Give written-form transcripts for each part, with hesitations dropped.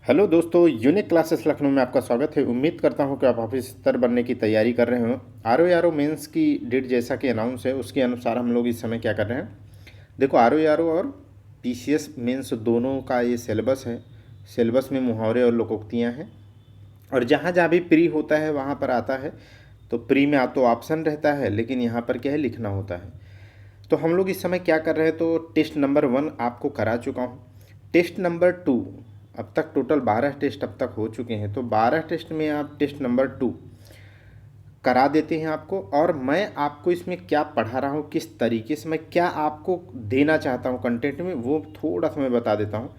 Hello दोस्तों, unique classes Lucknow में आपका स्वागत है। उम्मीद करता हूं कि आप ऑफिसर बनने की तैयारी कर रहे हो। आर ओ मेंस की डेट जैसा कि अनाउंस है उसके अनुसार हम लोग इस समय क्या कर रहे हैं। देखो, आर ओ और पीसीएस मेंस दोनों का ये सिलेबस है। सिलेबस में मुहावरे और लोकोक्तियाँ हैं और जहाँ जहाँ भी प्री होता है वहाँ पर आता है। तो प्री में तो ऑप्शन रहता है, लेकिन यहाँ पर क्या है, लिखना होता है। तो हम लोग इस समय क्या कर रहे हैं, तो टेस्ट नंबर 1 आपको करा चुका हूँ। टेस्ट नंबर 2, अब तक टोटल 12 टेस्ट अब तक हो चुके हैं। तो 12 टेस्ट में आप टेस्ट नंबर 2 करा देते हैं आपको। और मैं आपको इसमें क्या पढ़ा रहा हूँ, किस तरीके से मैं क्या आपको देना चाहता हूँ कंटेंट में, वो थोड़ा सा मैं बता देता हूँ।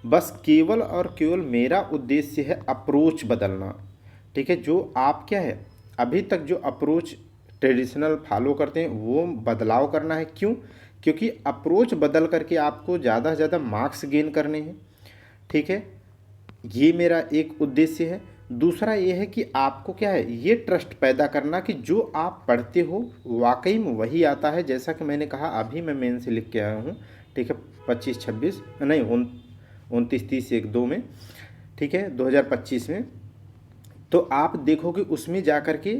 बस केवल और केवल मेरा उद्देश्य है अप्रोच बदलना। ठीक है, जो आप क्या है अभी तक जो अप्रोच ट्रेडिशनल फॉलो करते हैं वो बदलाव करना है। क्यों? क्योंकि अप्रोच बदल करके आपको ज़्यादा से ज़्यादा मार्क्स गेन करने हैं। ठीक है, ये मेरा एक उद्देश्य है। दूसरा ये है कि आपको क्या है, ये ट्रस्ट पैदा करना कि जो आप पढ़ते हो वाकई में वही आता है। जैसा कि मैंने कहा, अभी मैं मेन से लिख के आया हूँ। ठीक है, 25-26 नहीं 29-30-1-2 में, ठीक है, 2025 में। तो आप देखोगे उसमें जा कर के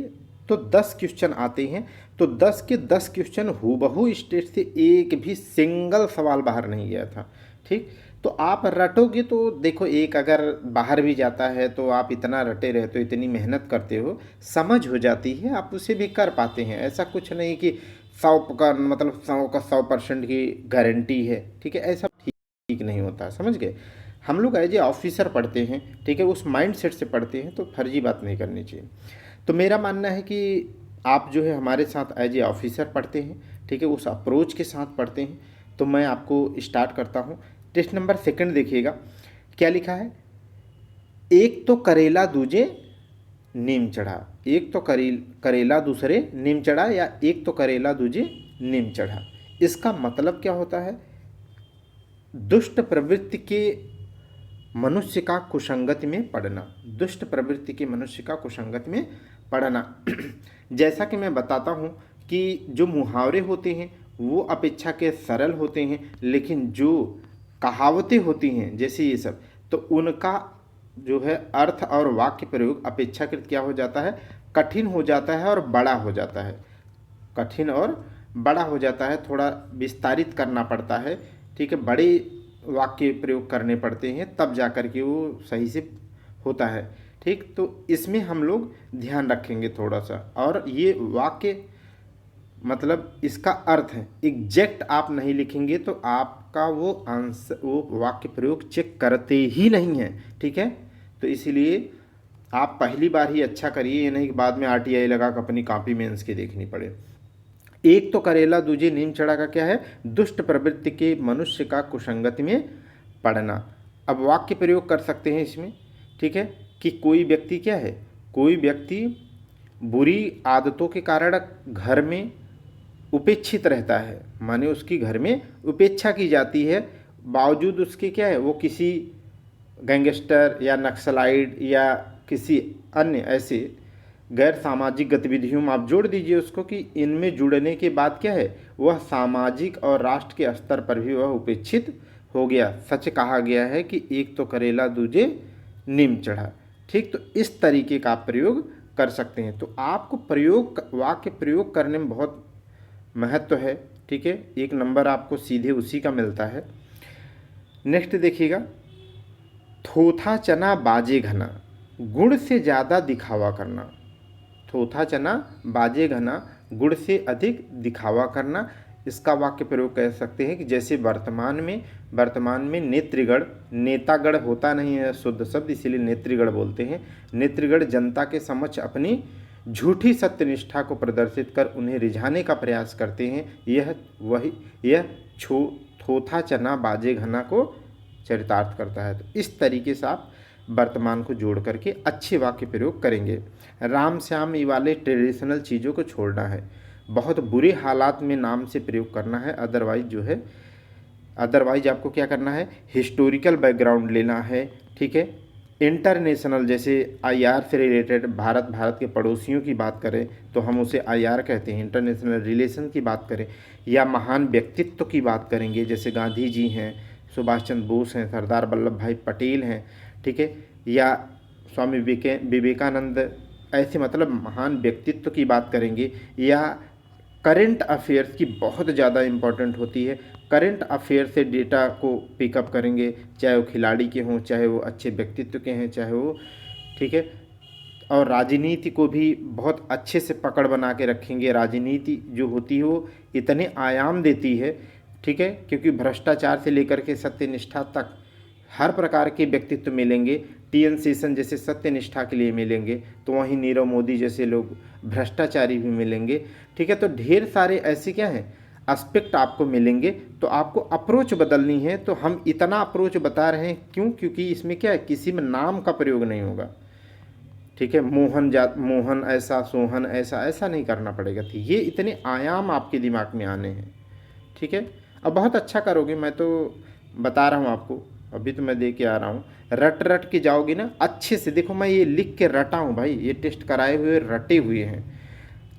तो 10 क्वेश्चन आते हैं। तो 10 के 10 क्वेश्चन हूबहू स्टेट से एक भी सिंगल सवाल बाहर नहीं गया था। ठीक, तो आप रटोगे तो देखो, एक अगर बाहर भी जाता है तो आप इतना रटे रहते हो, इतनी मेहनत करते हो, समझ हो जाती है, आप उसे भी कर पाते हैं। ऐसा कुछ नहीं कि 100 का मतलब 100 का 100% की गारंटी है। ठीक है, ऐसा ठीक नहीं होता, समझ गए। हम लोग एज ए ऑफिसर पढ़ते हैं, ठीक है, उस माइंड सेट से पढ़ते हैं, तो फर्जी बात नहीं करनी चाहिए। तो मेरा मानना है कि आप जो है हमारे साथ एज ए ऑफिसर पढ़ते हैं, ठीक है, उस अप्रोच के साथ पढ़ते हैं। तो मैं आपको स्टार्ट करता हूँ। टेस्ट नंबर 2 देखिएगा, क्या लिखा है। एक तो करेला दूजे नीम चढ़ा। एक तो करेला दूसरे नीम चढ़ा, या एक तो करेला दूजे नीम चढ़ा। इसका मतलब क्या होता है? दुष्ट प्रवृत्ति के मनुष्य का कुसंगति में पड़ना। दुष्ट प्रवृत्ति के मनुष्य का कुसंगति में पड़ना। जैसा कि मैं बताता हूँ कि जो मुहावरे होते हैं वो अपेक्षा के सरल होते हैं, लेकिन जो कहावतें होती हैं जैसे ये सब, तो उनका जो है अर्थ और वाक्य प्रयोग अपेक्षाकृत क्या हो जाता है, कठिन हो जाता है और बड़ा हो जाता है। कठिन और बड़ा हो जाता है, थोड़ा विस्तारित करना पड़ता है। ठीक है, बड़े वाक्य प्रयोग करने पड़ते हैं, तब जा कर के वो सही से होता है। ठीक, तो इसमें हम लोग ध्यान रखेंगे थोड़ा सा। और ये वाक्य मतलब इसका अर्थ है, एग्जैक्ट आप नहीं लिखेंगे तो आपका वो आंसर, वो वाक्य प्रयोग चेक करते ही नहीं है। ठीक है, तो इसीलिए आप पहली बार ही अच्छा करिए, ये नहीं कि बाद में आरटीआई लगा कर अपनी कॉपी मेंस की देखनी पड़े। एक तो करेला दूजे नीम चढ़ा का क्या है, दुष्ट प्रवृत्ति के मनुष्य का कुसंगति में पड़ना। अब वाक्य प्रयोग कर सकते हैं इसमें। ठीक है, कि कोई व्यक्ति क्या है, कोई व्यक्ति बुरी आदतों के कारण घर में उपेक्षित रहता है, माने उसकी घर में उपेक्षा की जाती है, बावजूद उसके क्या है, वो किसी गैंगस्टर या नक्सलाइट या किसी अन्य ऐसे गैर सामाजिक गतिविधियों में आप जोड़ दीजिए उसको, कि इनमें जुड़ने के बाद क्या है, वह सामाजिक और राष्ट्र के स्तर पर भी वह उपेक्षित हो गया। सच कहा गया है कि एक तो करेला दूजे नीम चढ़ा। ठीक, तो इस तरीके का आप प्रयोग कर सकते हैं। तो आपको प्रयोग, वाक्य प्रयोग करने में बहुत महत्व है। ठीक है, 1 नंबर आपको सीधे उसी का मिलता है। नेक्स्ट देखिएगा, थोथा चना बाजे घना, गुड़ से ज़्यादा दिखावा करना। थोथा चना बाजे घना, गुड़ से अधिक दिखावा करना। इसका वाक्य प्रयोग कह सकते हैं कि जैसे वर्तमान में नेत्रीगढ़, नेतागढ़ होता नहीं है शुद्ध शब्द, इसीलिए नेत्रीगढ़ बोलते हैं। नेत्रीगढ़ जनता के समक्ष अपनी झूठी सत्यनिष्ठा को प्रदर्शित कर उन्हें रिझाने का प्रयास करते हैं। यह थोथा चना बाजे घना को चरितार्थ करता है। तो इस तरीके से आप वर्तमान को जोड़ करके अच्छे वाक्य प्रयोग करेंगे। राम श्याम ये वाले ट्रेडिशनल चीज़ों को छोड़ना है, बहुत बुरे हालात में नाम से प्रयोग करना है। अदरवाइज आपको क्या करना है, हिस्टोरिकल बैकग्राउंड लेना है। ठीक है, इंटरनेशनल जैसे आईआर से रिलेटेड, भारत के पड़ोसियों की बात करें तो हम उसे आईआर कहते हैं। इंटरनेशनल रिलेशन की बात करें या महान व्यक्तित्व की बात करेंगे, जैसे गांधी जी हैं, सुभाष चंद्र बोस हैं, सरदार वल्लभ भाई पटेल हैं। ठीक है, या स्वामी विवेकानंद, ऐसे मतलब महान व्यक्तित्व की बात करेंगे, या करंट अफेयर्स की बहुत ज़्यादा इम्पोर्टेंट होती है। करंट अफेयर से डेटा को पिकअप करेंगे, चाहे वो खिलाड़ी के हों, चाहे वो अच्छे व्यक्तित्व के हैं, चाहे वो, ठीक है, और राजनीति को भी बहुत अच्छे से पकड़ बना के रखेंगे। राजनीति जो होती है वो इतने आयाम देती है, ठीक है, क्योंकि भ्रष्टाचार से लेकर के सत्यनिष्ठा तक हर प्रकार के व्यक्तित्व मिलेंगे। टीएन शेषन जैसे सत्यनिष्ठा के लिए मिलेंगे, तो वहीं नीरव मोदी जैसे लोग भ्रष्टाचारी भी मिलेंगे, ठीक है। तो ढेर सारे ऐसे क्या हैं एस्पेक्ट आपको मिलेंगे। तो आपको अप्रोच बदलनी है। तो हम इतना अप्रोच बता रहे हैं क्यों, क्योंकि इसमें क्या है, किसी में नाम का प्रयोग नहीं होगा, ठीक है। मोहन ऐसा, सोहन ऐसा, ऐसा नहीं करना पड़ेगा। तो ये इतने आयाम आपके दिमाग में आने हैं, ठीक है। अब बहुत अच्छा करोगे, मैं तो बता रहा हूँ आपको, अभी तो मैं दे के आ रहा हूँ। रट रट के जाओगे ना अच्छे से। देखो मैं ये लिख के रटा हूँ भाई, ये टेस्ट कराए हुए रटे हुए हैं।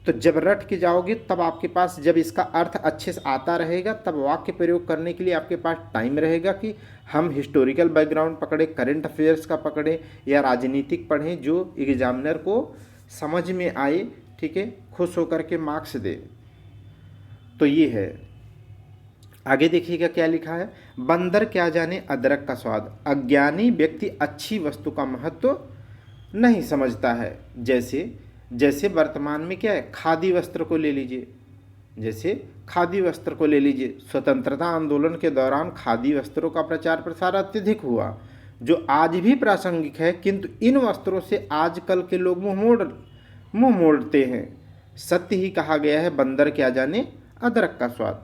तो जब रट के जाओगे तब आपके पास, जब इसका अर्थ अच्छे से आता रहेगा, तब वाक्य प्रयोग करने के लिए आपके पास टाइम रहेगा कि हम हिस्टोरिकल बैकग्राउंड पकड़े, करंट अफेयर्स का पकड़े, या राजनीतिक पढ़ें, जो एग्जामिनर को समझ में आए, ठीक है, खुश होकर के मार्क्स दे। तो ये है। आगे देखिएगा क्या लिखा है, बंदर क्या जाने अदरक का स्वाद, अज्ञानी व्यक्ति अच्छी वस्तु का महत्व नहीं समझता है। जैसे जैसे वर्तमान में क्या है, खादी वस्त्र को ले लीजिए, जैसे खादी वस्त्र को ले लीजिए। स्वतंत्रता आंदोलन के दौरान खादी वस्त्रों का प्रचार प्रसार अत्यधिक हुआ, जो आज भी प्रासंगिक है, किंतु इन वस्त्रों से आजकल के लोग मुंह मोड़ते हैं। सत्य ही कहा गया है, बंदर क्या जाने अदरक का स्वाद,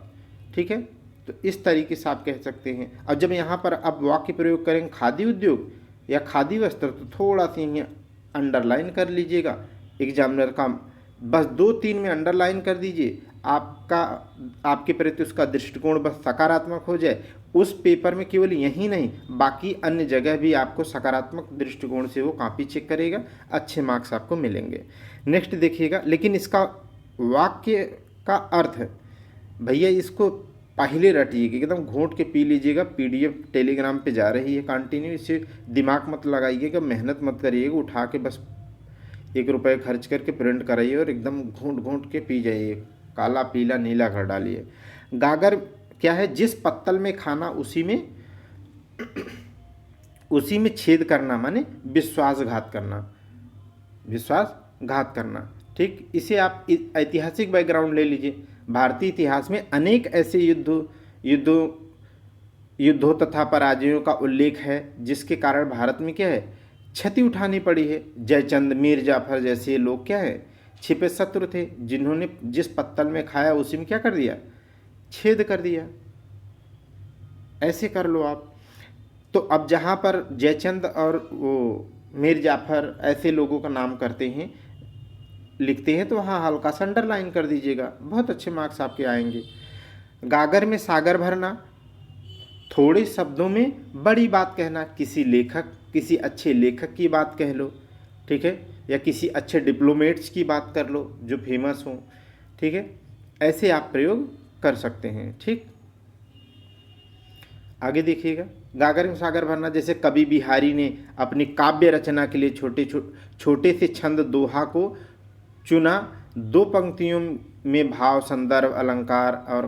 ठीक है। तो इस तरीके से आप कह सकते हैं। अब जब यहाँ पर अब वाक्य प्रयोग करेंगे खादी उद्योग या खादी वस्त्र, तो थोड़ा सा ये अंडरलाइन कर लीजिएगा एग्जामिनर का, बस 2-3 में अंडरलाइन कर दीजिए, आपके प्रति उसका दृष्टिकोण बस सकारात्मक हो जाए। उस पेपर में केवल यही नहीं, बाकी अन्य जगह भी आपको सकारात्मक दृष्टिकोण से वो कॉपी चेक करेगा, अच्छे मार्क्स आपको मिलेंगे। नेक्स्ट देखिएगा, लेकिन इसका वाक्य का अर्थ है भैया, इसको पहले रटिएगा, एकदम घोंट के पी लीजिएगा। पीडीएफ टेलीग्राम पे जा रही है कंटिन्यू, इसे दिमाग मत लगाइएगा, मेहनत मत करिएगा, उठा के बस 1 रुपये खर्च करके प्रिंट कराइए और एकदम घोंट के पी जाइए, काला पीला नीला कर डालिए। गागर क्या है, जिस पत्तल में खाना उसी में छेद करना, माने विश्वासघात करना, ठीक। इसे आप ऐतिहासिक बैकग्राउंड ले लीजिए। भारतीय इतिहास में अनेक ऐसे युद्धों तथा पराजयों का उल्लेख है, जिसके कारण भारत में क्या है, क्षति उठानी पड़ी है। जयचंद, मीर जाफर जैसे लोग क्या है, छिपे शत्रु थे, जिन्होंने जिस पत्तल में खाया उसी में क्या कर दिया, छेद कर दिया। ऐसे कर लो आप। तो अब जहाँ पर जयचंद और वो मीर जाफर ऐसे लोगों का नाम करते हैं, लिखते हैं, तो वहाँ हल्का सा अंडरलाइन कर दीजिएगा, बहुत अच्छे मार्क्स आपके आएंगे। गागर में सागर भरना, थोड़े शब्दों में बड़ी बात कहना, किसी अच्छे लेखक की बात कह लो, ठीक है, या किसी अच्छे डिप्लोमेट्स की बात कर लो जो फेमस हों, ठीक है। ऐसे आप प्रयोग कर सकते हैं, ठीक। आगे देखिएगा, गागर में सागर भरना, जैसे कवि बिहारी ने अपनी काव्य रचना के लिए छोटे से छंद दोहा को चुना। 2 पंक्तियों में भाव, संदर्भ, अलंकार और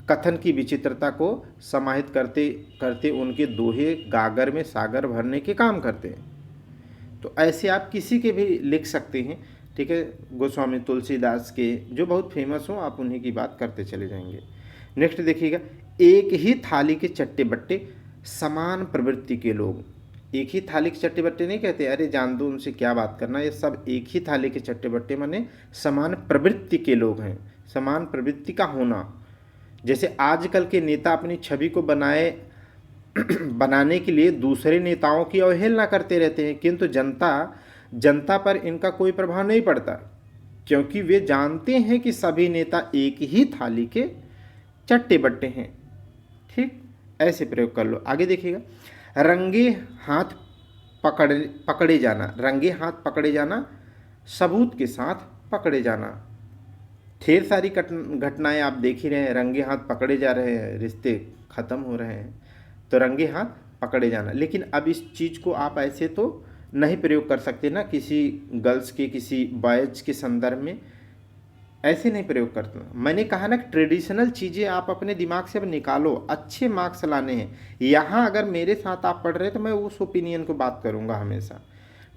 कथन की विचित्रता को समाहित करते करते उनके दोहे गागर में सागर भरने के काम करते हैं। तो ऐसे आप किसी के भी लिख सकते हैं, ठीक है। गोस्वामी तुलसीदास के जो बहुत फेमस हो, आप उन्हीं की बात करते चले जाएंगे। नेक्स्ट देखिएगा, एक ही थाली के चट्टे बट्टे समान प्रवृत्ति के लोग। एक ही थाली के चट्टे बट्टे नहीं कहते, अरे जान दो उनसे क्या बात करना, ये सब एक ही थाली के चट्टे बट्टे माने समान प्रवृत्ति के लोग हैं, समान प्रवृत्ति का होना। जैसे आजकल के नेता अपनी छवि को बनाने के लिए दूसरे नेताओं की अवहेलना करते रहते हैं, किंतु जनता पर इनका कोई प्रभाव नहीं पड़ता, क्योंकि वे जानते हैं कि सभी नेता एक ही थाली के चट्टे बट्टे हैं, ठीक। ऐसे प्रयोग कर लो। आगे देखिएगा, रंगे हाथ पकड़े जाना, सबूत के साथ पकड़े जाना। ढेर सारी घटनाएं आप देख ही रहे हैं, रंगे हाथ पकड़े जा रहे हैं, रिश्ते खत्म हो रहे हैं। तो रंगे हाथ पकड़े जाना। लेकिन अब इस चीज़ को आप ऐसे तो नहीं प्रयोग कर सकते ना, किसी गर्ल्स के, किसी बॉयज के संदर्भ में ऐसे नहीं प्रयोग करता। मैंने कहा ना कि ट्रेडिशनल चीज़ें आप अपने दिमाग से अब निकालो, अच्छे मार्क्स लाने हैं। यहाँ अगर मेरे साथ आप पढ़ रहे हैं तो मैं उस ओपिनियन को बात करूँगा हमेशा,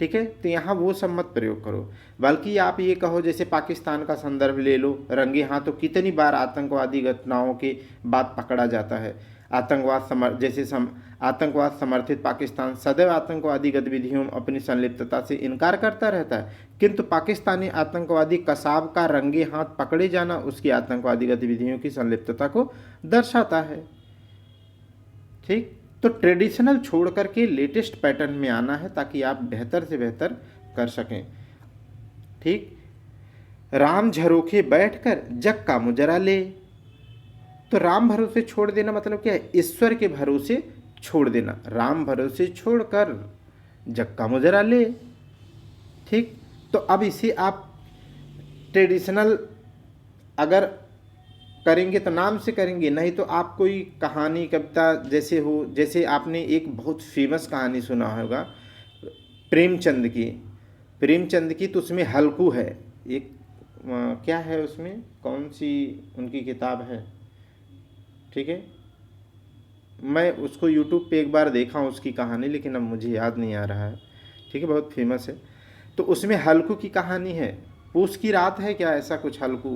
ठीक है। तो यहाँ वो सब मत प्रयोग करो, बल्कि आप ये कहो, जैसे पाकिस्तान का संदर्भ ले लो, रंगे हाथों कितनी बार आतंकवादी घटनाओं के बाद पकड़ा जाता है। आतंकवाद समर्थित पाकिस्तान सदैव आतंकवादी गतिविधियों में अपनी संलिप्तता से इनकार करता रहता है, किंतु पाकिस्तानी आतंकवादी कसाब का रंगे हाथ पकड़े जाना उसकी आतंकवादी गतिविधियों की संलिप्तता को दर्शाता है। ठीक, तो ट्रेडिशनल छोड़ करके लेटेस्ट पैटर्न में आना है ताकि आप बेहतर से बेहतर कर सकें। ठीक, राम झरोखे बैठकर जग का मुजरा ले, तो राम भरोसे छोड़ देना मतलब क्या है, ईश्वर के भरोसे छोड़ देना। राम भरोसे छोड़कर जग का मुजरा ले। ठीक, तो अब इसे आप ट्रेडिशनल अगर करेंगे तो नाम से करेंगे, नहीं तो आप कोई कहानी कविता जैसे हो, जैसे आपने एक बहुत फेमस कहानी सुना होगा प्रेमचंद की, तो उसमें हल्कू है एक, क्या है उसमें, कौन सी उनकी किताब है, ठीक है, मैं उसको यूट्यूब पे एक बार देखा हूँ उसकी कहानी, लेकिन अब मुझे याद नहीं आ रहा है। ठीक है, बहुत फेमस है। तो उसमें हल्कू की कहानी है, पूस की रात है क्या, ऐसा कुछ, हल्कू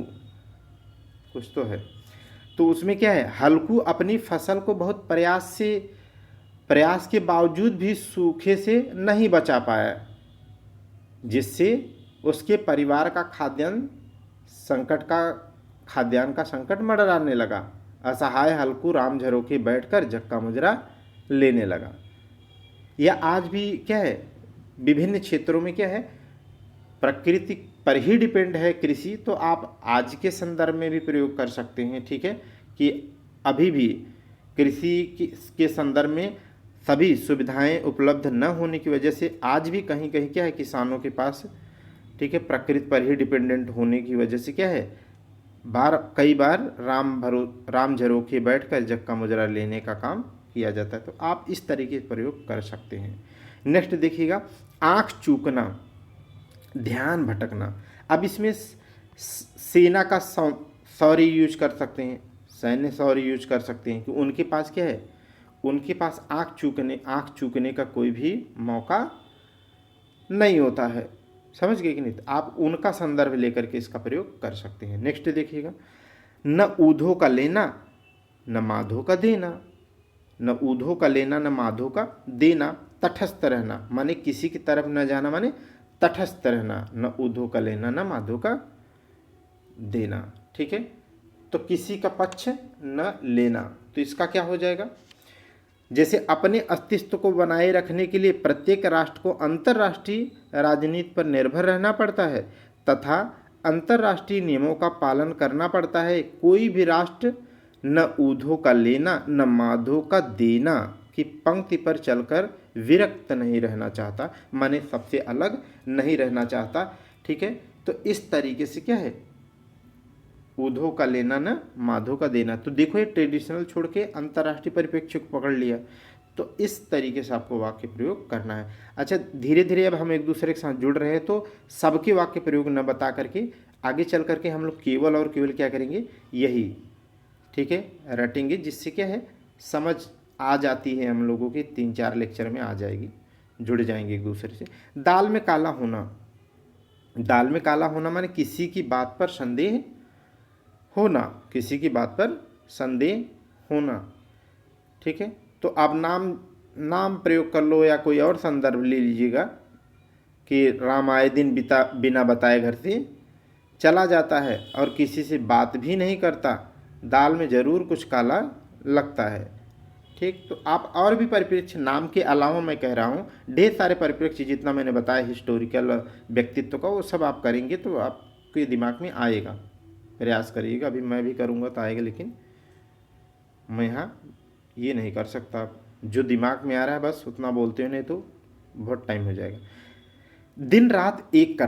कुछ तो है। तो उसमें क्या है, हल्कू अपनी फसल को बहुत प्रयास के बावजूद भी सूखे से नहीं बचा पाया, जिससे उसके परिवार का खाद्यान्न का संकट मंडराने लगा। असहाय हल्कू राम झरोखे बैठकर जग का मुजरा लेने लगा। यह आज भी क्या है, विभिन्न क्षेत्रों में क्या है, प्रकृति पर ही डिपेंड है कृषि, तो आप आज के संदर्भ में भी प्रयोग कर सकते हैं। ठीक है, कि अभी भी कृषि के संदर्भ में सभी सुविधाएं उपलब्ध न होने की वजह से आज भी कहीं कहीं क्या है, किसानों के पास, ठीक है, प्रकृति पर ही डिपेंडेंट होने की वजह से क्या है, कई बार राम झरोखे बैठकर जग का मुजरा लेने का काम किया जाता है। तो आप इस तरीके से प्रयोग कर सकते हैं। नेक्स्ट देखिएगा, आँख चूकना, ध्यान भटकना। अब इसमें सेना का शौर्य यूज कर सकते हैं, सैन्य शौर्य यूज कर सकते हैं कि उनके पास क्या है, उनके पास आँख चूकने का कोई भी मौका नहीं होता है। समझ गए कि नहीं, तो आप उनका संदर्भ लेकर के इसका प्रयोग कर सकते हैं। नेक्स्ट देखिएगा, न ऊधो का लेना न माधो का देना, न ऊधो का लेना न माधो का देना, तटस्थ रहना माने किसी की तरफ न जाना, माने तटस्थ रहना, न ऊधो का लेना न माधो का देना। ठीक है, तो किसी का पक्ष न लेना, तो इसका क्या हो जाएगा, जैसे अपने अस्तित्व को बनाए रखने के लिए प्रत्येक राष्ट्र को अंतर्राष्ट्रीय राजनीति पर निर्भर रहना पड़ता है तथा अंतर्राष्ट्रीय नियमों का पालन करना पड़ता है। कोई भी राष्ट्र न ऊधो का लेना न माधो का देना की पंक्ति पर चलकर विरक्त नहीं रहना चाहता, माने सबसे अलग नहीं रहना चाहता। ठीक है, तो इस तरीके से क्या है, ऊधो का लेना न माधो का देना। तो देखो, ये ट्रेडिशनल छोड़ के अंतर्राष्ट्रीय परिप्रेक्ष्य को पकड़ लिया, तो इस तरीके से आपको वाक्य प्रयोग करना है। अच्छा, धीरे धीरे अब हम एक दूसरे के साथ जुड़ रहे हैं, तो सबके वाक्य प्रयोग न बता करके आगे चल करके हम लोग केवल और केवल क्या करेंगे, यही, ठीक है, रटेंगे, जिससे क्या है, समझ आ जाती है हम लोगों के 3-4 लेक्चर में आ जाएगी, जुड़ जाएंगे एक दूसरे से। दाल में काला होना माने किसी की बात पर संदेह होना, किसी की बात पर संदेह होना। ठीक है, तो अब नाम प्रयोग कर लो या कोई और संदर्भ ले लीजिएगा कि राम आए दिन बिना बताए घर से चला जाता है और किसी से बात भी नहीं करता, दाल में ज़रूर कुछ काला लगता है। ठीक, तो आप और भी परिप्रेक्ष्य, नाम के अलावा मैं कह रहा हूँ ढेर सारे परिप्रेक्ष्य जितना मैंने बताया हिस्टोरिकल व्यक्तित्व का, वो सब आप करेंगे तो आपके दिमाग में आएगा। प्रयास करिएगा, अभी मैं भी करूँगा तो आएगा, लेकिन मैं यहाँ ये नहीं कर सकता, जो दिमाग में आ रहा है बस उतना बोलते हो, नहीं तो बहुत टाइम हो जाएगा। दिन रात एक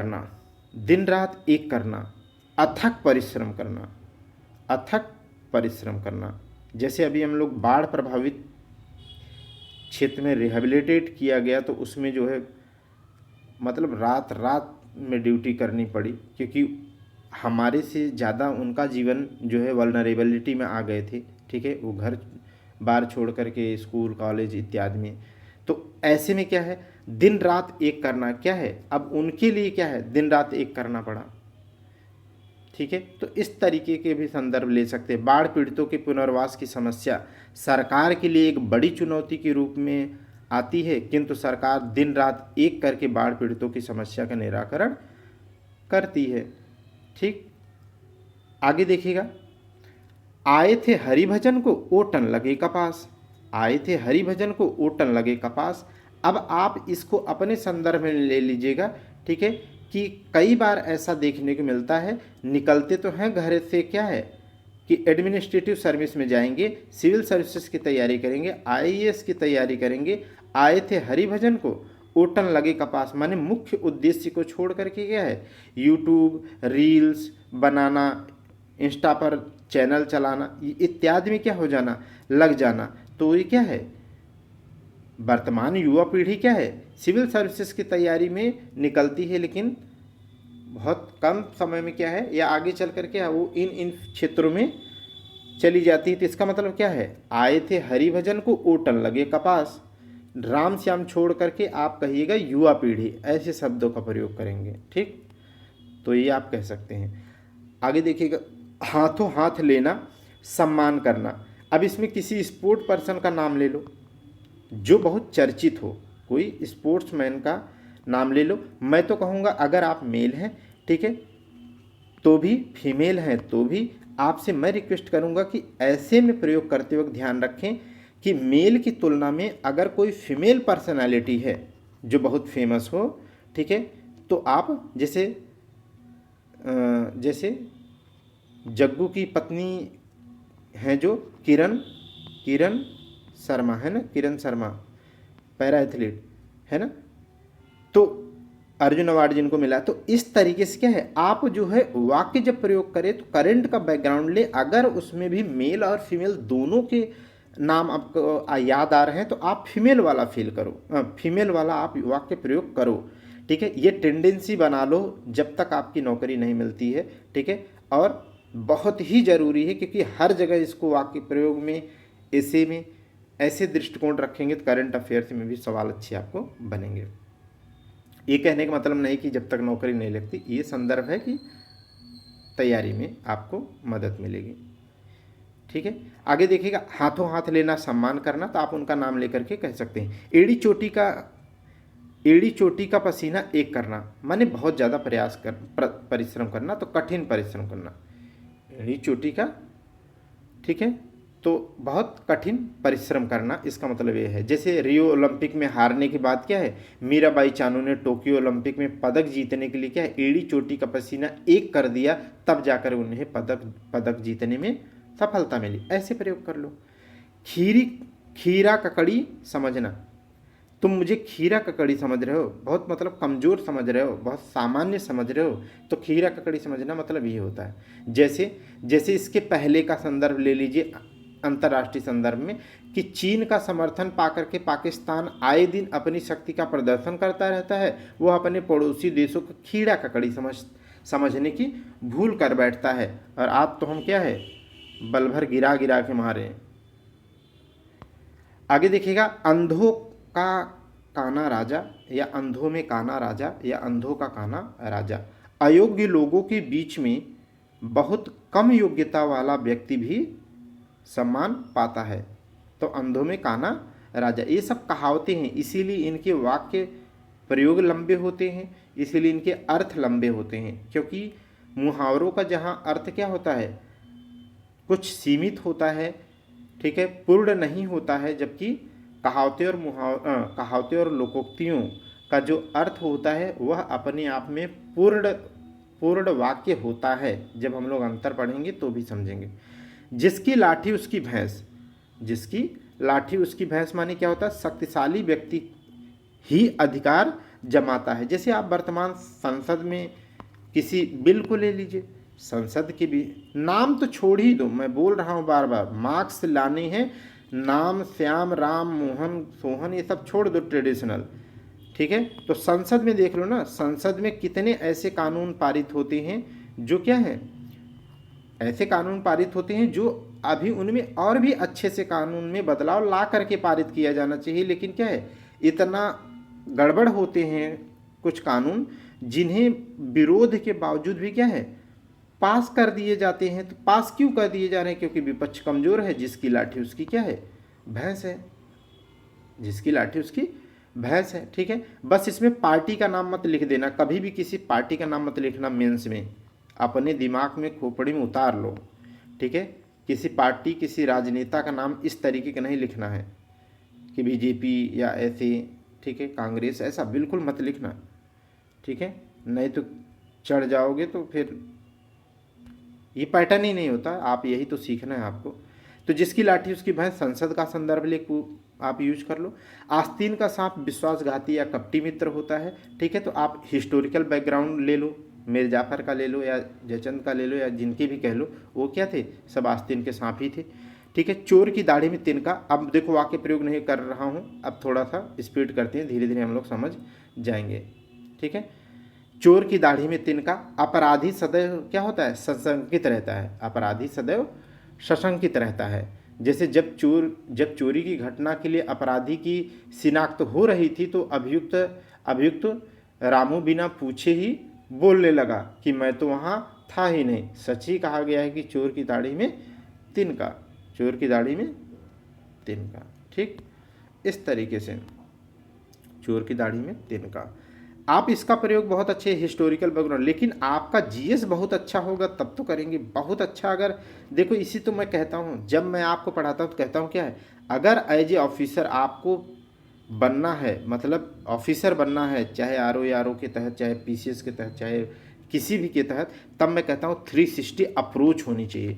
करना, अथक परिश्रम करना। जैसे अभी हम लोग बाढ़ प्रभावित क्षेत्र में रिहेबिलिटेट किया गया तो उसमें जो है मतलब रात रात में ड्यूटी करनी पड़ी, क्योंकि हमारे से ज़्यादा उनका जीवन जो है वल्नरेबिलिटी में आ गए थे। ठीक है, वो घर बार छोड़ करके स्कूल कॉलेज इत्यादि में, तो ऐसे में क्या है, दिन रात एक करना क्या है, अब उनके लिए क्या है, दिन रात एक करना पड़ा। ठीक है, तो इस तरीके के भी संदर्भ ले सकते हैं। बाढ़ पीड़ितों के पुनर्वास की समस्या सरकार के लिए एक बड़ी चुनौती के रूप में आती है, किंतु सरकार दिन रात एक करके बाढ़ पीड़ितों की समस्या का निराकरण करती है। ठीक, आगे देखिएगा, आए थे हरिभजन को ओटन लगे कपास। आए थे हरिभजन को ओटन लगे कपास। अब आप इसको अपने संदर्भ में ले लीजिएगा। ठीक है, कि कई बार ऐसा देखने को मिलता है, निकलते तो हैं घर से, क्या है कि एडमिनिस्ट्रेटिव सर्विस में जाएंगे, सिविल सर्विसेज की तैयारी करेंगे, आईएएस की तैयारी करेंगे, आए थे हरिभजन को ओटन लगे कपास, माने मुख्य उद्देश्य को छोड़ करके क्या है, यूट्यूब रील्स बनाना, इंस्टा पर चैनल चलाना इत्यादि में क्या हो जाना, लग जाना। तो ये क्या है, वर्तमान युवा पीढ़ी क्या है, सिविल सर्विसेज की तैयारी में निकलती है, लेकिन बहुत कम समय में क्या है, या आगे चल कर क्या वो इन क्षेत्रों में चली जाती है। तो इसका मतलब क्या है, आए थे हरिभजन को ओटन लगे कपास। राम श्याम छोड़ करके आप कहिएगा युवा पीढ़ी, ऐसे शब्दों का प्रयोग करेंगे। ठीक, तो ये आप कह सकते हैं। आगे देखिएगा, हाथों हाथ लेना सम्मान करना। अब इसमें किसी स्पोर्ट पर्सन का नाम ले लो जो बहुत चर्चित हो, कोई स्पोर्ट्समैन का नाम ले लो। मैं तो कहूँगा अगर आप मेल हैं, ठीक है, तो भी, फीमेल हैं तो भी, आपसे मैं रिक्वेस्ट करूँगा कि ऐसे में प्रयोग करते वक्त ध्यान रखें कि मेल की तुलना में अगर कोई फीमेल पर्सनालिटी है जो बहुत फेमस हो, ठीक है, तो आप जैसे जग्गू की पत्नी हैं जो किरण शर्मा है ना, किरण शर्मा पैरा एथलीट है ना, तो अर्जुन अवार्ड जिनको मिला। तो इस तरीके से क्या है, आप जो है वाक्य जब प्रयोग करें तो करंट का बैकग्राउंड ले, अगर उसमें भी मेल और फीमेल दोनों के नाम आपको याद आ रहे हैं तो आप फीमेल वाला फील करो, फीमेल वाला आप वाक्य प्रयोग करो। ठीक है, ये टेंडेंसी बना लो जब तक आपकी नौकरी नहीं मिलती है। ठीक है, और बहुत ही ज़रूरी है, क्योंकि हर जगह इसको वाक्य प्रयोग में ऐसे दृष्टिकोण रखेंगे तो करंट अफेयर्स में भी सवाल अच्छे आपको बनेंगे। ये कहने का मतलब नहीं कि जब तक नौकरी नहीं लगती, ये संदर्भ है कि तैयारी में आपको मदद मिलेगी। ठीक है, आगे देखिएगा, हाथों हाथ लेना सम्मान करना, तो आप उनका नाम लेकर के कह सकते हैं। एड़ी चोटी का पसीना एक करना, माने बहुत ज़्यादा परिश्रम करना, तो कठिन परिश्रम करना। एड़ी चोटी का, ठीक है, तो बहुत कठिन परिश्रम करना, इसका मतलब ये है। जैसे रियो ओलंपिक में हारने के बाद क्या है, मीराबाई चानू ने टोक्यो ओलंपिक में पदक जीतने के लिए क्या है, एड़ी चोटी का पसीना एक कर दिया, तब जाकर उन्हें पदक जीतने में सफलता मिली। ऐसे प्रयोग कर लो। खीरा ककड़ी समझना, तुम मुझे खीरा ककड़ी समझ रहे हो, बहुत मतलब कमज़ोर समझ रहे हो, बहुत सामान्य समझ रहे हो, तो खीरा ककड़ी समझना मतलब ये होता है। जैसे इसके पहले का संदर्भ ले लीजिए अंतर्राष्ट्रीय संदर्भ में, कि चीन का समर्थन पाकर के पाकिस्तान आए दिन अपनी शक्ति का प्रदर्शन करता रहता है, वह अपने पड़ोसी देशों को खीरा ककड़ी समझने की भूल कर बैठता है, और आज तो हम क्या है, बल भर गिरा गिरा के मारे। आगे देखिएगा, अंधों का काना राजा, या अंधों में काना राजा, या अंधों का काना राजा। अयोग्य लोगों के बीच में बहुत कम योग्यता वाला व्यक्ति भी सम्मान पाता है, तो अंधों में काना राजा। ये सब कहावतें हैं, इसीलिए इनके वाक्य प्रयोग लंबे होते हैं, इसीलिए इनके अर्थ लंबे होते हैं, क्योंकि मुहावरों का जहाँ अर्थ क्या होता है, कुछ सीमित होता है, ठीक है, पूर्ण नहीं होता है, जबकि कहावतें और लोकोक्तियों का जो अर्थ होता है वह अपने आप में पूर्ण वाक्य होता है। जब हम लोग अंतर पढ़ेंगे तो भी समझेंगे। जिसकी लाठी उसकी भैंस माने क्या होता है, शक्तिशाली व्यक्ति ही अधिकार जमाता है। जैसे आप वर्तमान संसद में किसी बिल को ले लीजिए, संसद के भी नाम तो छोड़ ही दो, मैं बोल रहा हूँ बार बार, मार्क्स लाने हैं, नाम, श्याम, राम, मोहन, सोहन, ये सब छोड़ दो ट्रेडिशनल। ठीक है, तो संसद में देख लो ना, संसद में कितने ऐसे कानून पारित होते हैं जो क्या है, ऐसे कानून पारित होते हैं जो अभी उनमें और भी अच्छे से कानून में बदलाव ला करके पारित किया जाना चाहिए, लेकिन क्या है, इतना गड़बड़ होते हैं कुछ कानून जिन्हें विरोध के बावजूद भी क्या है पास कर दिए जाते हैं। तो पास क्यों कर दिए जा रहे हैं? क्योंकि विपक्ष कमजोर है, जिसकी लाठी उसकी क्या है, भैंस है, जिसकी लाठी उसकी भैंस है। ठीक है, बस इसमें पार्टी का नाम मत लिख देना, कभी भी किसी पार्टी का नाम मत लिखना मेंस में, अपने दिमाग में खोपड़ी में उतार लो। ठीक है, किसी पार्टी किसी राजनेता का नाम इस तरीके का नहीं लिखना है कि बीजेपी या ऐसे, ठीक है, कांग्रेस, ऐसा बिल्कुल मत लिखना। ठीक है, नहीं तो चढ़ जाओगे तो फिर ये पैटर्न ही नहीं होता। आप यही तो सीखना है आपको। तो जिसकी लाठी उसकी भैंस, संसद का संदर्भ ले आप यूज कर लो। आस्तीन का सांप विश्वासघाती या कपटी मित्र होता है। ठीक है, तो आप हिस्टोरिकल बैकग्राउंड ले लो, मीर जाफर का ले लो या जयचंद का ले लो या जिनके भी कह लो, वो क्या थे, सब आस्तीन के सांप ही थे। ठीक है, चोर की दाढ़ी में तिनका। अब देखो वाक्य प्रयोग नहीं कर रहा हूँ, अब थोड़ा सा स्पीड करते हैं, धीरे धीरे हम लोग समझ जाएंगे। ठीक है, चोर की दाढ़ी में तिनका। अपराधी सदैव क्या होता है, सशंकित रहता है। अपराधी सदैव सशंकित रहता है। जैसे जब चोरी की घटना के लिए अपराधी की शिनाख्त हो रही थी तो अभियुक्त रामू बिना पूछे ही बोलने लगा कि मैं तो वहाँ था ही नहीं। सच ही कहा गया है कि चोर की दाढ़ी में तिनका, चोर की दाढ़ी में तिनका। ठीक, इस तरीके से चोर की दाढ़ी में तिनका। आप इसका प्रयोग बहुत अच्छे हिस्टोरिकल बैकग्राउंड, लेकिन आपका जीएस बहुत अच्छा होगा तब तो करेंगे। बहुत अच्छा, अगर देखो इसी तो मैं कहता हूँ, जब मैं आपको पढ़ाता हूँ तो कहता हूँ क्या है, अगर एज ए ऑफिसर आपको बनना है, मतलब ऑफिसर बनना है, चाहे आरओ के तहत, चाहे पीसीएस के तहत, चाहे किसी भी के तहत, तब मैं कहता हूँ 360 अप्रोच होनी चाहिए।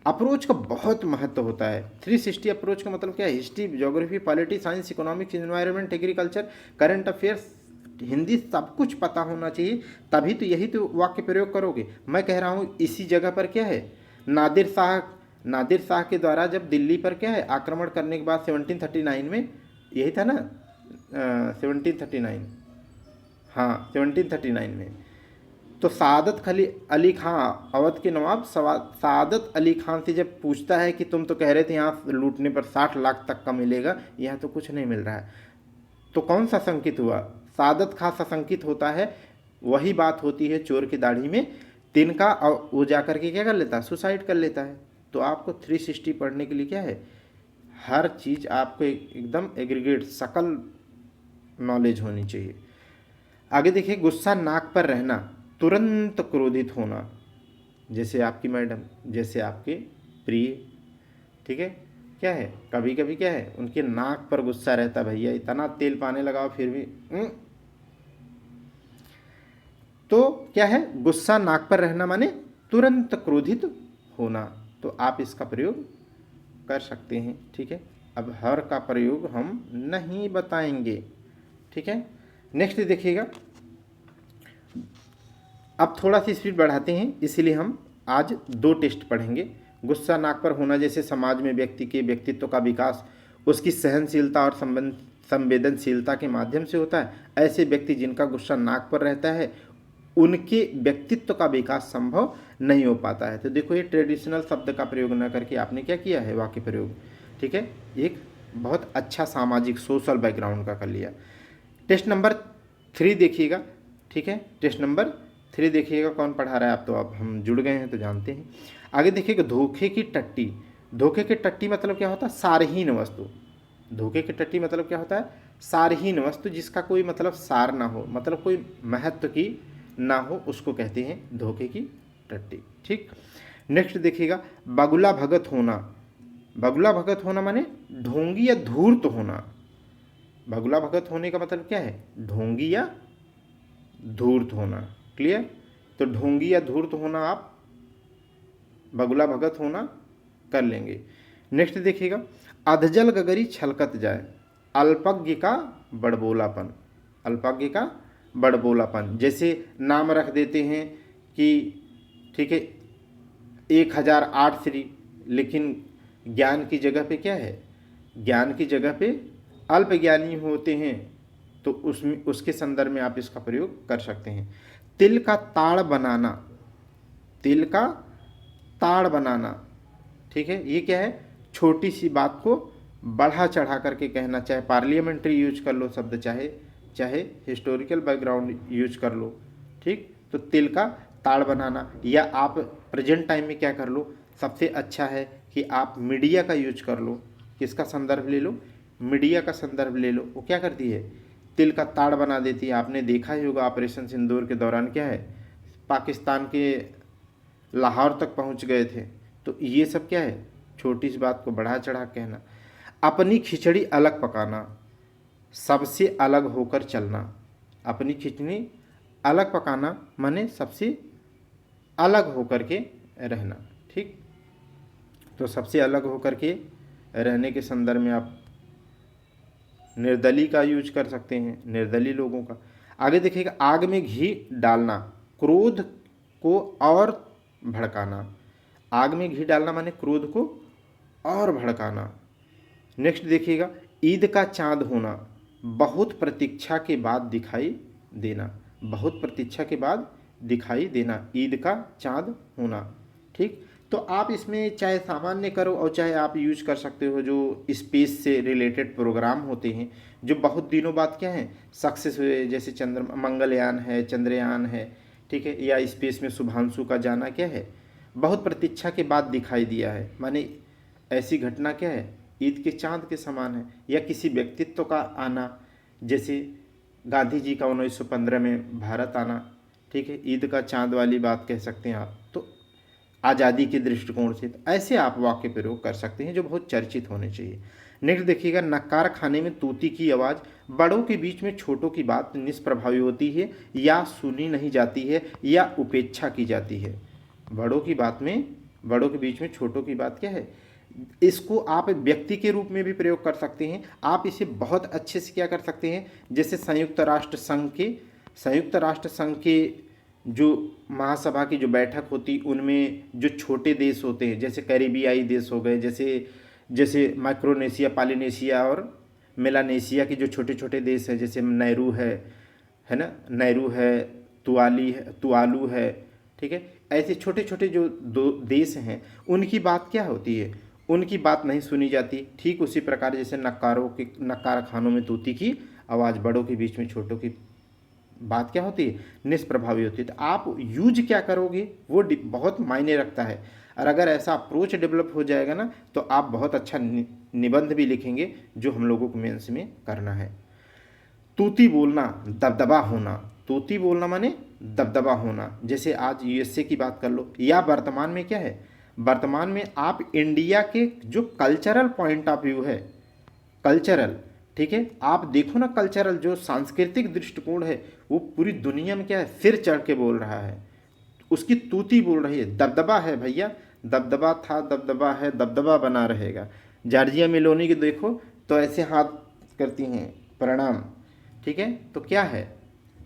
अप्रोच का बहुत महत्व होता है। 360 अप्रोच का मतलब क्या है, history, geography, polity, science, economics, environment, agriculture, current affairs, Hindi सब कुछ पता होना चाहिए, तभी तो यही तो वाक्य प्रयोग करोगे। मैं कह रहा हूँ इसी जगह पर क्या है, नादिर शाह के द्वारा जब दिल्ली पर क्या है आक्रमण करने के बाद 1739 में, यही था ना 1739, हाँ 1739 में, तो सादत अली खां, अवध के नवाब सादत अली खान से जब पूछता है कि तुम तो कह रहे थे यहाँ लूटने पर 60 लाख तक का मिलेगा, यहाँ तो कुछ नहीं मिल रहा है, तो कौन सा संकित हुआ, सादत खां सशंकित होता है। वही बात होती है चोर की दाढ़ी में तिनका, और वो जाकर के क्या कर लेता है, सुसाइड कर लेता है। तो आपको 360 पढ़ने के लिए क्या है, हर चीज़ आपको एकदम एग्रीगेट सकल नॉलेज होनी चाहिए। आगे देखिए, गुस्सा नाक पर रहना, तुरंत क्रोधित होना, जैसे आपकी मैडम, जैसे आपके प्रिय। ठीक है, क्या है, कभी कभी क्या है उनके नाक पर गुस्सा रहता, भैया इतना तेल पाने लगाओ फिर भी तो क्या है, गुस्सा नाक पर रहना माने तुरंत क्रोधित होना। तो आप इसका प्रयोग कर सकते हैं। ठीक है, अब हर का प्रयोग हम नहीं बताएंगे। ठीक है, नेक्स्ट देखिएगा, अब थोड़ा सी स्पीड बढ़ाते हैं, इसीलिए हम आज 2 टेस्ट पढ़ेंगे। गुस्सा नाक पर होना जैसे समाज में व्यक्ति के व्यक्तित्व का विकास उसकी सहनशीलता और संवेदनशीलता के माध्यम से होता है। ऐसे व्यक्ति जिनका गुस्सा नाक पर रहता है उनके व्यक्तित्व का विकास संभव नहीं हो पाता है। तो देखो, ये ट्रेडिशनल शब्द का प्रयोग न करके आपने क्या किया है, वाक्य प्रयोग। ठीक है, एक बहुत अच्छा सामाजिक सोशल बैकग्राउंड का कर लिया। टेस्ट नंबर 3 देखिएगा। ठीक है, टेस्ट नंबर 3 देखिएगा, कौन पढ़ा रहा है, आप तो अब हम जुड़ गए हैं तो जानते हैं। आगे देखिएगा, धोखे की टट्टी। धोखे की टट्टी मतलब क्या होता है, सारहीन वस्तु। धोखे की टट्टी मतलब क्या होता है, सारहीन वस्तु, जिसका कोई मतलब सार ना हो, मतलब कोई महत्व की ना हो, उसको कहते हैं धोखे की टट्टी। ठीक, नेक्स्ट देखिएगा, बगुला भगत होना। बगुला भगत होना माने ढोंगी या धूर्त होना। बगुला भगत होने का मतलब क्या है, ढोंगी या धूर्त होना। क्लियर, तो ढोंगी या धूर्त होना आप बगुला भगत होना कर लेंगे। नेक्स्ट देखिएगा, अधजल गगरी छलकत जाए। अल्पज्ञ का बड़बोलापन। अल्पज्ञ का बड़बोलापन, जैसे नाम रख देते हैं कि ठीक है 1008 श्री, लेकिन ज्ञान की जगह पे क्या है, ज्ञान की जगह पे अल्प ज्ञानी होते हैं तो उसमें उसके संदर्भ में आप इसका प्रयोग कर सकते हैं। तिल का ताड़ बनाना, तिल का ताड़ बनाना, ठीक है, ये क्या है, छोटी सी बात को बढ़ा चढ़ा करके कहना, चाहे पार्लियामेंट्री यूज कर लो शब्द, चाहे चाहे हिस्टोरिकल बैकग्राउंड यूज कर लो, ठीक। तो तिल का ताड़ बनाना, या आप प्रेजेंट टाइम में क्या कर लो, सबसे अच्छा है कि आप मीडिया का यूज कर लो। किसका संदर्भ ले लो, मीडिया का संदर्भ ले लो। वो क्या करती है, तिल का ताड़ बना देती है। आपने देखा ही होगा ऑपरेशन सिंदूर के दौरान क्या है, पाकिस्तान के लाहौर तक पहुंच गए थे। तो ये सब क्या है, छोटी सी बात को बढ़ा चढ़ा कहना। अपनी खिचड़ी अलग पकाना, सबसे अलग होकर चलना। अपनी खिचड़ी अलग पकाना माने सबसे अलग होकर के रहना, ठीक। तो सबसे अलग होकर के रहने के संदर्भ में आप निर्दलीय का यूज कर सकते हैं, निर्दलीय लोगों का। आगे देखिएगा, आग में घी डालना, क्रोध को और भड़काना। आग में घी डालना माने क्रोध को और भड़काना। नेक्स्ट देखिएगा, ईद का चांद होना, बहुत प्रतीक्षा के बाद दिखाई देना। बहुत प्रतीक्षा के बाद दिखाई देना, ईद का चांद होना, ठीक। तो आप इसमें चाहे सामान्य करो और चाहे आप यूज कर सकते हो जो स्पेस से रिलेटेड प्रोग्राम होते हैं जो बहुत दिनों बाद क्या है सक्सेस हुए, जैसे मंगलयान है, चंद्रयान है, ठीक है, या स्पेस में शुभांशु का जाना क्या है, बहुत प्रतीक्षा के बाद दिखाई दिया है। माने ऐसी घटना क्या है, ईद के चांद के समान है। या किसी व्यक्तित्व का आना, जैसे गांधी जी का 1915 में भारत आना, ठीक है, ईद का चांद वाली बात कह सकते हैं आप। तो आज़ादी के दृष्टिकोण से तो ऐसे आप वाक्य प्रयोग कर सकते हैं जो बहुत चर्चित होने चाहिए। नेक्स्ट देखिएगा, नक्कार खाने में तूती की आवाज़, बड़ों के बीच में छोटों की बात निष्प्रभावी होती है या सुनी नहीं जाती है या उपेक्षा की जाती है। बड़ों की बात में, बड़ों के बीच में छोटों की बात क्या है, इसको आप व्यक्ति के रूप में भी प्रयोग कर सकते हैं। आप इसे बहुत अच्छे से क्या कर सकते हैं, जैसे संयुक्त राष्ट्र संघ के जो महासभा की जो बैठक होती, उनमें जो छोटे देश होते हैं, जैसे कैरिबियाई देश हो गए, जैसे जैसे माइक्रोनेशिया, पालिनेशिया और मेलानेशिया के जो छोटे छोटे देश हैं, जैसे नैरू है ना, नैरू है, तुआलू है, ठीक है, ऐसे छोटे छोटे जो दो देश हैं उनकी बात क्या होती है, उनकी बात नहीं सुनी जाती। ठीक उसी प्रकार जैसे नक्कार खानों में तूती की आवाज़, बड़ों के बीच में छोटों की बात क्या होती है, निष्प्रभावी होती है। तो आप यूज क्या करोगे वो बहुत मायने रखता है। और अगर ऐसा अप्रोच डेवलप हो जाएगा ना तो आप बहुत अच्छा निबंध भी लिखेंगे जो हम लोगों को मेंस में करना है। तूती बोलना, दबदबा होना। तूती बोलना माने दबदबा होना। जैसे आज यूएसए की बात कर लो, या वर्तमान में क्या है, वर्तमान में आप इंडिया के जो कल्चरल पॉइंट ऑफ व्यू है, कल्चरल, ठीक है, आप देखो ना, कल्चरल जो सांस्कृतिक दृष्टिकोण है वो पूरी दुनिया में क्या है, सिर चढ़ के बोल रहा है, उसकी तूती बोल रही है, दबदबा है भैया, दबदबा था, दबदबा है, दबदबा बना रहेगा। जॉर्जिया मेलोनी की देखो तो ऐसे हाथ करती हैं प्रणाम, ठीक है। तो क्या है,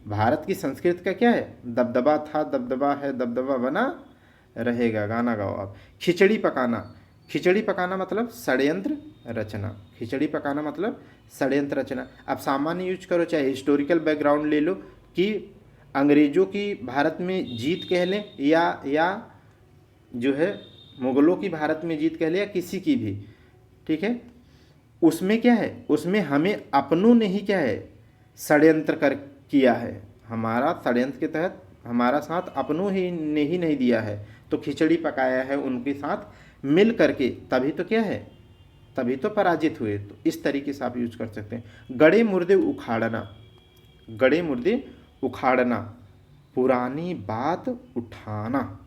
भारत की संस्कृति का क्या है, दबदबा था, दबदबा है, दबदबा बना रहेगा। गाना गाओ आप। खिचड़ी पकाना, खिचड़ी पकाना मतलब षड्यंत्र रचना। खिचड़ी पकाना मतलब षड्यंत्र रचना। अब सामान्य यूज करो, चाहे हिस्टोरिकल बैकग्राउंड ले लो कि अंग्रेज़ों की भारत में जीत कह लें, या जो है मुग़लों की भारत में जीत कह लें, या किसी की भी, ठीक है, उसमें क्या है, उसमें हमें अपनों ने ही क्या है षड्यंत्र कर किया है। हमारा षड्यंत्र के तहत हमारा साथ अपनों ही ने ही नहीं दिया है, तो खिचड़ी पकाया है उनके साथ मिल करके, तभी तो क्या है, तभी तो पराजित हुए। तो इस तरीके से आप यूज कर सकते हैं। गड़े मुर्दे उखाड़ना, गड़े मुर्दे उखाड़ना, पुरानी बात उठाना।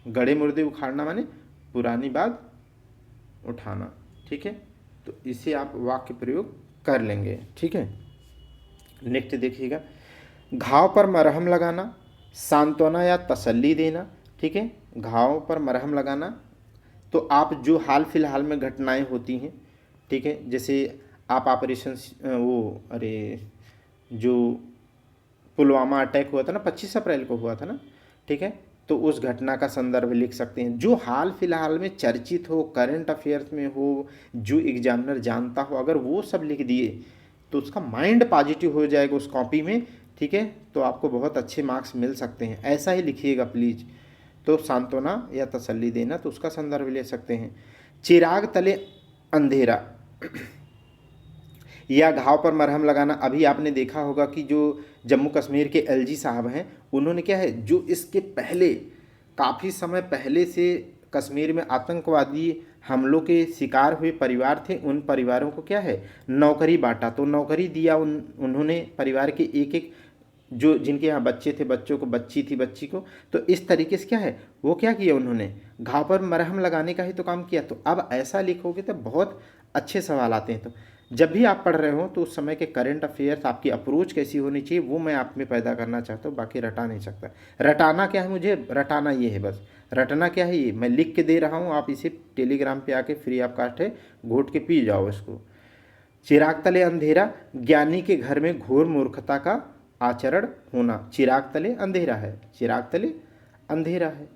गड़े मुर्दे उखाड़ना माने पुरानी बात उठाना, ठीक है। तो इसे आप वाक्य प्रयोग कर लेंगे, ठीक है। नेक्स्ट देखिएगा, घाव पर मरहम लगाना, सांत्वना या तसल्ली देना, ठीक है। घाव पर मरहम लगाना, तो आप जो हाल फिलहाल में घटनाएं होती हैं, ठीक है, जैसे आप ऑपरेशन वो अरे जो पुलवामा अटैक हुआ था ना, 25 अप्रैल को हुआ था ना, ठीक है, तो उस घटना का संदर्भ लिख सकते हैं। जो हाल फिलहाल में चर्चित हो, करंट अफेयर्स में हो, जो एग्जामिनर जानता हो, अगर वो सब लिख दिए तो उसका माइंड पॉजिटिव हो जाएगा उस कॉपी में, ठीक है, तो आपको बहुत अच्छे मार्क्स मिल सकते हैं। ऐसा ही लिखिएगा प्लीज़। तो सांत्वना या तसल्ली देना, तो उसका संदर्भ ले सकते हैं। चिराग तले अंधेरा या घाव पर मरहम लगाना। अभी आपने देखा होगा कि जो जम्मू कश्मीर के एलजी साहब हैं, उन्होंने क्या है, जो इसके पहले काफ़ी समय पहले से कश्मीर में आतंकवादी हमलों के शिकार हुए परिवार थे, उन परिवारों को क्या है, नौकरी बांटा। तो नौकरी दिया उन्होंने परिवार के एक एक, जो जिनके यहाँ बच्चे थे, बच्चों को, बच्ची थी, बच्ची को, तो इस तरीके से क्या है, वो क्या किया, उन्होंने घाव पर मरहम लगाने का ही तो काम किया। तो अब ऐसा लिखोगे तो बहुत अच्छे सवाल आते हैं। तो जब भी आप पढ़ रहे हो तो उस समय के करंट अफेयर्स, आपकी अप्रोच कैसी होनी चाहिए, वो मैं आप में पैदा करना चाहता हूँ, बाकी रटा नहीं सकता। रटाना क्या है, मुझे रटाना ये है बस। रटना क्या है, ये मैं लिख के दे रहा हूँ, आप इसे टेलीग्राम पे आके फ्री ऑफ कास्ट है, घोट के पी जाओ इसको। चिराग तले अंधेरा, ज्ञानी के घर में घोर मूर्खता का आचरण होना। चिराग तले अंधेरा है, चिराग तले अंधेरा है,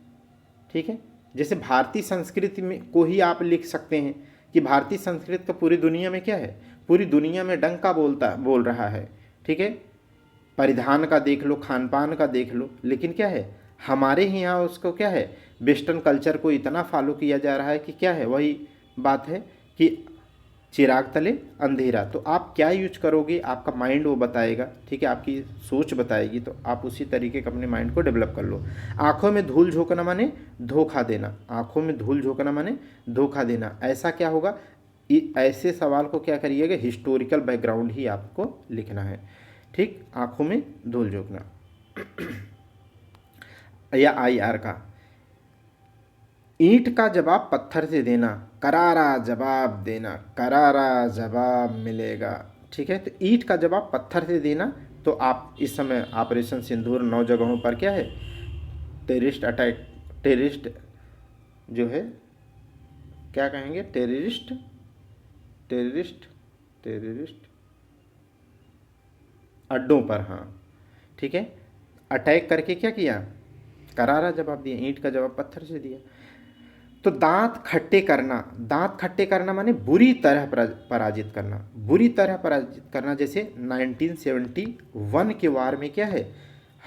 ठीक है। जैसे भारतीय संस्कृति में को ही आप लिख सकते हैं कि भारतीय संस्कृति का पूरी दुनिया में क्या है, पूरी दुनिया में डंका बोल रहा है, ठीक है। परिधान का देख लो, खान पान का देख लो, लेकिन क्या है, हमारे ही यहाँ उसको क्या है, वेस्टर्न कल्चर को इतना फॉलो किया जा रहा है कि क्या है, वही बात है कि चिराग तले अंधेरा। तो आप क्या यूज करोगे, आपका माइंड वो बताएगा, ठीक है, आपकी सोच बताएगी, तो आप उसी तरीके का अपने माइंड को डेवलप कर लो। आंखों में धूल झोंकना माने धोखा देना, आंखों में धूल झोंकना माने धोखा देना। ऐसा क्या होगा, ऐसे सवाल को क्या करिएगा, हिस्टोरिकल बैकग्राउंड ही आपको लिखना है, ठीक। आंखों में धूल झोंकना या IR का, ईंट का जवाब पत्थर से देना, करारा जवाब देना, करारा जवाब मिलेगा, ठीक है। तो ईंट का जवाब पत्थर से देना। तो आप इस समय ऑपरेशन सिंदूर 9 जगहों पर क्या है, टेररिस्ट अटैक, टेररिस्ट जो है, क्या कहेंगे, टेररिस्ट टेररिस्ट टेररिस्ट अड्डों पर, हाँ, ठीक है, अटैक करके क्या किया, करारा जवाब दिया, ईंट का जवाब पत्थर से दिया। तो दांत खट्टे करना, दांत खट्टे करना माने बुरी तरह पराजित करना, बुरी तरह पराजित करना। जैसे 1971 के वार में क्या है,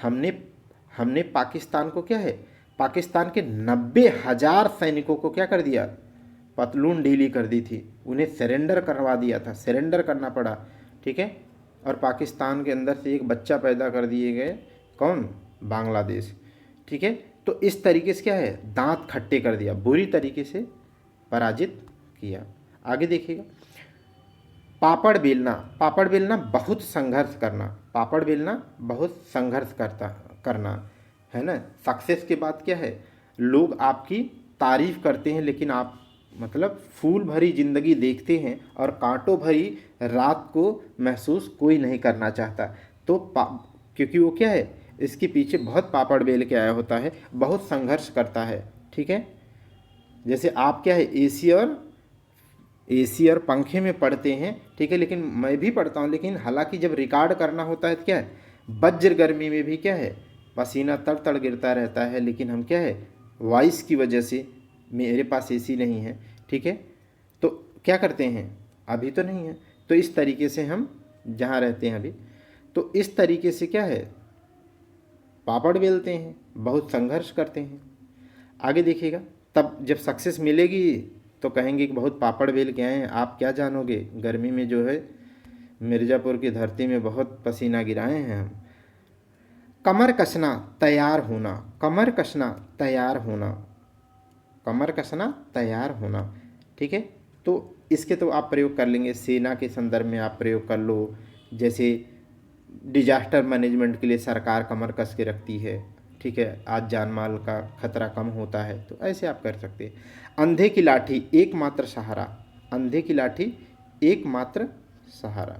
हमने पाकिस्तान को क्या है, पाकिस्तान के 90,000 सैनिकों को क्या कर दिया, पतलून ढीली कर दी थी, उन्हें सरेंडर करवा दिया था, सरेंडर करना पड़ा, ठीक है। और पाकिस्तान के अंदर से एक बच्चा पैदा कर दिए गए, कौन, बांग्लादेश, ठीक है। तो इस तरीके से क्या है, दांत खट्टे कर दिया, बुरी तरीके से पराजित किया। आगे देखिएगा, पापड़ बेलना, पापड़ बेलना बहुत संघर्ष करना, पापड़ बेलना बहुत संघर्ष करना है ना। सक्सेस के बाद क्या है, लोग आपकी तारीफ करते हैं, लेकिन आप मतलब फूल भरी जिंदगी देखते हैं और कांटों भरी रात को महसूस कोई नहीं करना चाहता। तो क्योंकि वो क्या है, इसके पीछे बहुत पापड़ बेल के आया होता है, बहुत संघर्ष करता है, ठीक है। जैसे आप क्या है, एसी और पंखे में पढ़ते हैं, ठीक है, लेकिन मैं भी पढ़ता हूँ, लेकिन हालांकि जब रिकॉर्ड करना होता है तो क्या है, वज्र गर्मी में भी क्या है, पसीना तड़ तड़ गिरता रहता है, लेकिन हम क्या है, वॉइस की वजह से, मेरे पास एसी नहीं है, ठीक है, तो क्या करते हैं, अभी तो नहीं है, तो इस तरीके से हम जहाँ रहते हैं अभी, तो इस तरीके से क्या है, पापड़ बेलते हैं, बहुत संघर्ष करते हैं। आगे देखिएगा, तब जब सक्सेस मिलेगी तो कहेंगे कि बहुत पापड़ बेल के आए हैं। आप क्या जानोगे, गर्मी में जो है मिर्ज़ापुर की धरती में बहुत पसीना गिराए हैं हम। कमर कसना तैयार होना, कमर कसना तैयार होना, कमर कसना तैयार होना, ठीक है। तो इसके तो आप प्रयोग कर लेंगे, सेना के संदर्भ में आप प्रयोग कर लो, जैसे डिजास्टर मैनेजमेंट के लिए सरकार कमर कस के रखती है, ठीक है, आज जान माल का खतरा कम होता है, तो ऐसे आप कर सकते हैं। अंधे की लाठी एकमात्र सहारा, अंधे की लाठी एकमात्र सहारा,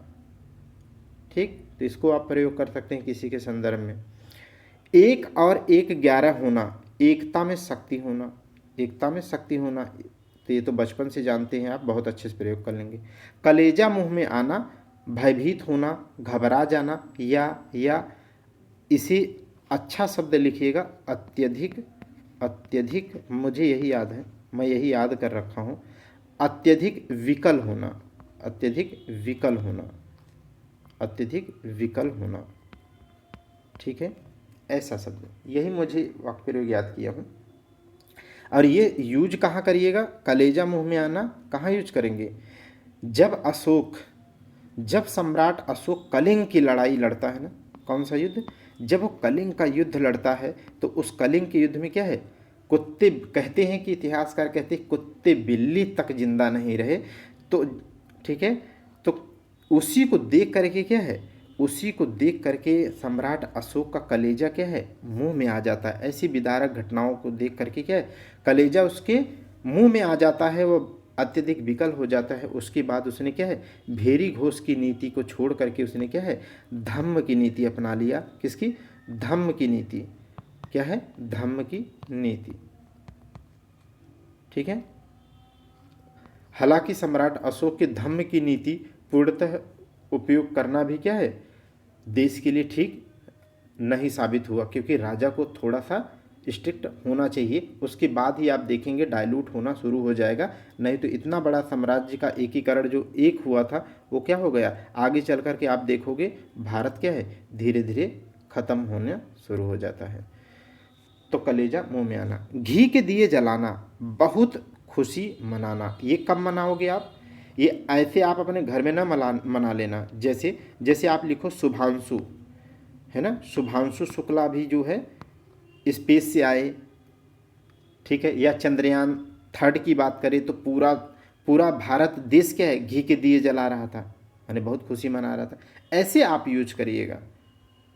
ठीक, तो इसको आप प्रयोग कर सकते हैं किसी के संदर्भ में। एक और एक 11 होना, एकता में शक्ति होना, एकता में शक्ति होना, तो ये तो बचपन से जानते हैं आप, बहुत अच्छे से प्रयोग कर लेंगे। कलेजा मुंह में आना, भयभीत होना, घबरा जाना, या इसे अच्छा शब्द लिखिएगा, अत्यधिक अत्यधिक, मुझे यही याद है, मैं यही याद कर रखा हूँ, अत्यधिक विकल होना, अत्यधिक विकल होना, अत्यधिक विकल होना, ठीक है, ऐसा शब्द, यही मुझे वाक्य प्रयोग याद किया हूँ। और ये यूज कहाँ करिएगा, कलेजा मुंह में आना कहाँ यूज करेंगे, जब अशोक, जब सम्राट अशोक कलिंग की लड़ाई लड़ता है ना, कौन सा युद्ध, जब वो कलिंग का युद्ध लड़ता है तो उस कलिंग के युद्ध में क्या है, कुत्ते, कहते हैं कि इतिहासकार कहते हैं कुत्ते बिल्ली तक जिंदा नहीं रहे, तो ठीक है, तो उसी को देख करके क्या है, उसी को देख करके सम्राट अशोक का कलेजा क्या है, मुंह में आ जाता है। ऐसी विदारक घटनाओं को देख करके क्या है, कलेजा उसके मुंह में आ जाता है, वो अत्यधिक विकल हो जाता है। उसके बाद उसने क्या है, भेरी घोष की नीति को छोड़ करके उसने क्या है, धम्म की नीति अपना लिया। किसकी, धम्म की नीति, क्या है, धम्म की नीति, ठीक है। हालांकि सम्राट अशोक के धम्म की नीति पूर्णतः उपयोग करना भी क्या है, देश के लिए ठीक नहीं साबित हुआ, क्योंकि राजा को थोड़ा सा स्ट्रिक्ट होना चाहिए, उसके बाद ही आप देखेंगे डाइल्यूट होना शुरू हो जाएगा। नहीं तो इतना बड़ा साम्राज्य का एकीकरण जो एक हुआ था वो क्या हो गया, आगे चल कर के आप देखोगे भारत क्या है, धीरे धीरे खत्म होना शुरू हो जाता है। तो कलेजा मुंह में आना, घी के दिए जलाना, बहुत खुशी मनाना, ये कब मनाओगे आप, ये ऐसे आप अपने घर में ना मना लेना। जैसे जैसे आप लिखो शुभांशु, है ना, शुभांशु शुक्ला भी जो है स्पेस से आए, ठीक है, या चंद्रयान 3 की बात करें तो पूरा पूरा भारत देश क्या है, घी के दिए जला रहा था, यानी बहुत खुशी मना रहा था। ऐसे आप यूज करिएगा,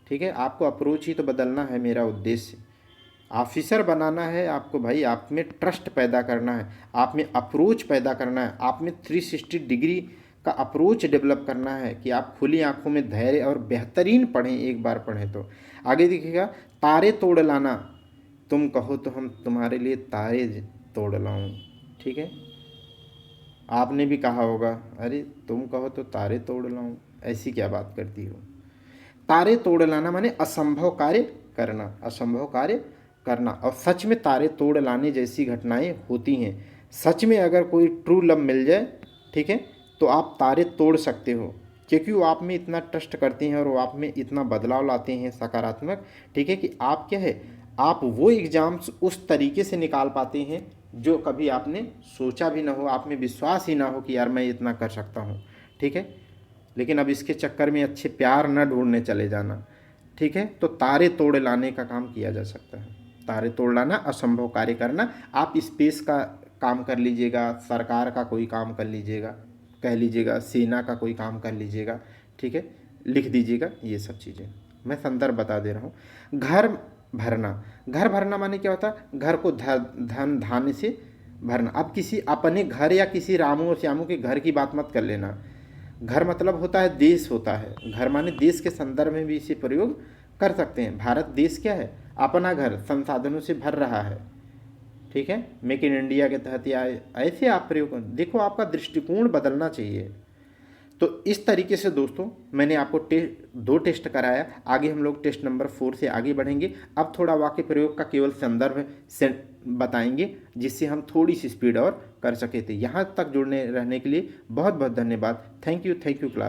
ठीक है। आपको अप्रोच ही तो बदलना है, मेरा उद्देश्य ऑफिसर बनाना है आपको भाई, आप में ट्रस्ट पैदा करना है, आप में अप्रोच पैदा करना है, आप में 360 डिग्री का अप्रोच डेवलप करना है कि आप खुली आंखों में धैर्य और बेहतरीन पढ़ें, एक बार पढ़ें तो। आगे देखिएगा, तारे तोड़ लाना, तुम कहो तो हम तुम्हारे लिए तारे तोड़ लाऊं, ठीक है। आपने भी कहा होगा, अरे तुम कहो तो तारे तोड़ लाऊं, ऐसी क्या बात करती हो। तारे तोड़ लाना माने असंभव कार्य करना, असंभव कार्य करना। और सच में तारे तोड़ लाने जैसी घटनाएं होती हैं। सच में अगर कोई ट्रू लव मिल जाए, ठीक है, तो आप तारे तोड़ सकते हो, क्योंकि वो आप में इतना ट्रस्ट करते हैं और वो आप में इतना बदलाव लाते हैं सकारात्मक, ठीक है, कि आप क्या है, आप वो एग्ज़ाम्स उस तरीके से निकाल पाते हैं जो कभी आपने सोचा भी ना हो, आप में विश्वास ही ना हो कि यार मैं इतना कर सकता हूँ, ठीक है। लेकिन अब इसके चक्कर में अच्छे प्यार न ढूंढने चले जाना, ठीक है। तो तारे तोड़ लाने का काम किया जा सकता है, तारे तोड़ लाना, असंभव कार्य करना। आप स्पेस का काम कर लीजिएगा, सरकार का कोई काम कर लीजिएगा, कह लीजिएगा सेना का कोई काम कर लीजिएगा, ठीक है, लिख दीजिएगा ये सब चीज़ें। मैं संदर्भ बता दे रहा हूँ। घर भरना, घर भरना माने क्या होता है, घर को धन धान्य से भरना। अब किसी अपने घर या किसी रामू और श्यामू के घर की बात मत कर लेना। घर मतलब होता है देश, होता है घर माने देश के संदर्भ में भी इसे प्रयोग कर सकते हैं। भारत देश क्या है, अपना घर संसाधनों से भर रहा है, ठीक है, मेक इन इंडिया के तहत या ऐसे आप प्रयोग देखो, आपका दृष्टिकोण बदलना चाहिए। तो इस तरीके से दोस्तों मैंने आपको 2 टेस्ट कराया। आगे हम लोग टेस्ट नंबर 4 से आगे बढ़ेंगे। अब थोड़ा वाक्य प्रयोग का केवल संदर्भ से बताएंगे, जिससे हम थोड़ी सी स्पीड और कर सके थे। यहाँ तक जुड़ने रहने के लिए बहुत बहुत धन्यवाद। Thank you class.